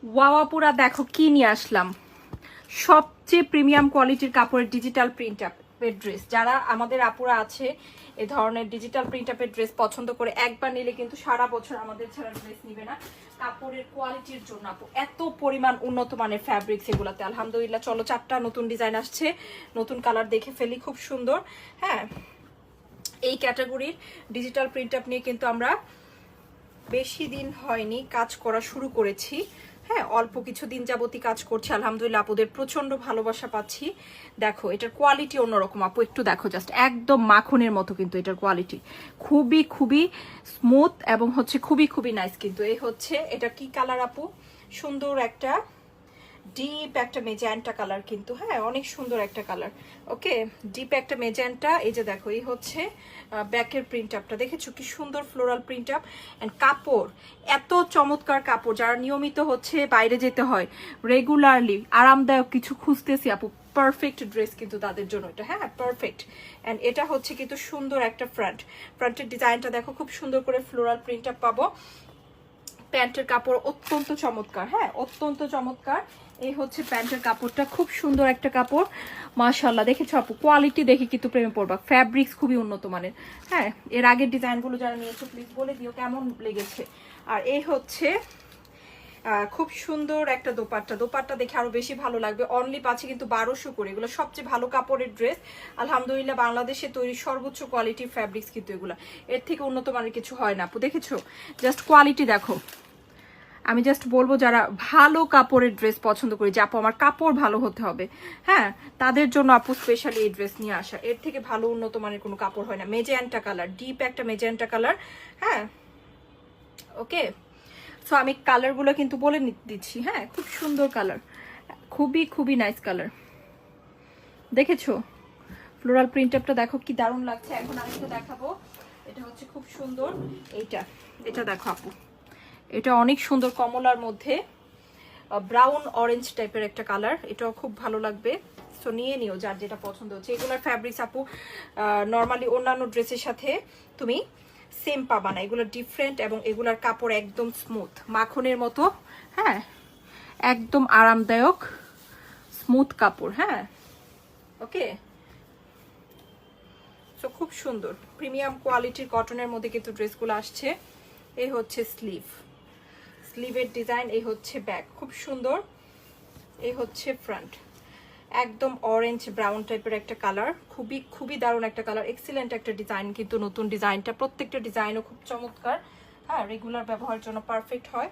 Wow পুরা দেখো কি নিয়ে আসলাম, সবচেয়ে প্রিমিয়াম কোয়ালিটির কাপড়ের ডিজিটাল প্রিন্ট আপের ড্রেস। যারা আমাদের আপুরা আছে এই ধরনের ডিজিটাল প্রিন্ট আপের ড্রেস পছন্দ করে, একবার নিলে কিন্তু সারা বছর আমাদের ছাড়া ড্রেস নিবে না। কাপড়ের কোয়ালিটির জন্য আপু এত পরিমাণ উন্নত মানের ফ্যাব্রিক্স এগুলাতে, আলহামদুলিল্লাহ। চলো 4টা নতুন ডিজাইন আসছে, নতুন কালার দেখে ফেলি, খুব সুন্দর। হ্যাঁ, এই ক্যাটাগরির ডিজিটাল প্রিন্ট আপ নিয়ে কিন্তু আমরা বেশি দিন হয়নি কাজ করা শুরু করেছি। হ্যাঁ, অল্প কিছু দিন যাবতই কাজ করছি, আলহামদুলিল্লাহ আপুদের প্রচন্ড ভালোবাসা পাচ্ছি। দেখো এটার কোয়ালিটি অন্যরকম আপু, একটু দেখো জাস্ট, একদম মাখনের মতো কিন্তু এটার কোয়ালিটি, খুবই খুবই স্মুথ এবং হচ্ছে খুবই খুবই নাইস। কিন্তু এই হচ্ছে এটা কি কালার আপু, সুন্দর একটা ডিপ একটা মেজেন্টা কালার কিন্তু, হ্যাঁ অনেক সুন্দর একটা কালার। ওকে, ডিপ একটা মেজেন্টা। এই যে দেখো এই হচ্ছে ব্যাকের প্রিন্ট আপটা, দেখেছো কি সুন্দর ফ্লোরাল প্রিন্ট আপ। অ্যান্ড কাপড় এত চমৎকার কাপড়, যারা নিয়মিত হচ্ছে বাইরে যেতে হয়, রেগুলারলি আরামদায়ক কিছু খুঁজতেছি আপু, পারফেক্ট ড্রেস কিন্তু তাদের জন্য এটা। হ্যাঁ পারফেক্ট। অ্যান্ড এটা হচ্ছে কিন্তু সুন্দর একটা ফ্রন্টের ডিজাইনটা দেখো, খুব সুন্দর করে ফ্লোরাল প্রিন্ট আপ পাবো। প্যান্টের কাপড় অত্যন্ত চমৎকার, হ্যাঁ অত্যন্ত চমৎকার। এই হচ্ছে প্যান্টের কাপড়টা, খুব সুন্দর একটা কাপড়, মাশাআল্লাহ। দেখেছো আপু, কোয়ালিটি দেখে কিন্তু প্রেমে পড়বা, ফ্যাব্রিক্স খুবই উন্নত মানের। হ্যাঁ, এর আগের ডিজাইনগুলো যারা নিয়েছো প্লিজ বলে দিও কেমন লেগেছে। আর এই হচ্ছে খুব সুন্দর একটা দোপাট্টা, দোপাট্টা দেখে আরো বেশি ভালো লাগবে। অনলি পাচ্ছে কিন্তু 1200 করে, এগুলো সবচেয়ে ভালো কাপড়ের ড্রেস, আলহামদুলিল্লাহ। বাংলাদেশে তৈরি সর্বোচ্চ কোয়ালিটির ফ্যাব্রিক্স কিন্তু এগুলো, এর থেকে উন্নত মানের কিছু হয় না আপু। দেখেছো জাস্ট কোয়ালিটি দেখো। আমি জাস্ট বলবো যারা ভালো কাপড়ের ড্রেস পছন্দ করি, যে আপু আমার কাপড় ভালো হতে হবে, হ্যাঁ তাদের জন্য আপু স্পেশালি এই ড্রেস নিয়ে আসা। এর থেকে ভালো উন্নত মানের কোনো কাপড় হয় না। মেজেন্টা কালার, ডিপ একটা মেজেন্টা কালার। হ্যাঁ ওকে, সো আমি কালারগুলো কিন্তু বলে দিচ্ছি। হ্যাঁ, খুব সুন্দর কালার, খুবই খুবই নাইস কালার। দেখেছো ফ্লোরাল প্রিন্ট আপটা দেখো কি দারুণ লাগছে। এখন আমি তো দেখাবো, এটা হচ্ছে খুব সুন্দর এইটা, এটা দেখো আপু, এটা অনেক সুন্দর কমলার মধ্যে ব্রাউন অরেঞ্জ টাইপের একটা কালার, এটাও খুব ভালো লাগবে। সো নিয়ে নিও যার যেটা পছন্দ হচ্ছে। এগুলোর ফ্যাব্রিক্স আপু নর্মালি অন্যান্য ড্রেসের সাথে তুমি সেম পাবা না, এগুলো ডিফারেন্ট, এবং এগুলার কাপড় একদম স্মুথ মাখনের মতো। হ্যাঁ, একদম আরামদায়ক স্মুথ কাপড়। হ্যাঁ ওকে, সো খুব সুন্দর প্রিমিয়াম কোয়ালিটির কটনের মধ্যে কিন্তু ড্রেসগুলো আসছে। এই হচ্ছে স্লিভের ডিজাইন, এই হচ্ছে ব্যাক, খুব সুন্দর। এই হচ্ছে ফ্রন্ট, একদম অরেঞ্জ ব্রাউন টাইপের একটা কালার, খুবই খুবই দারুণ একটা কালার, এক্সিলেন্ট একটা ডিজাইন কিন্তু নতুন ডিজাইনটা, প্রত্যেকটা ডিজাইনও খুব চমৎকার। হ্যাঁ, রেগুলার ব্যবহারের জন্য পারফেক্ট হয়।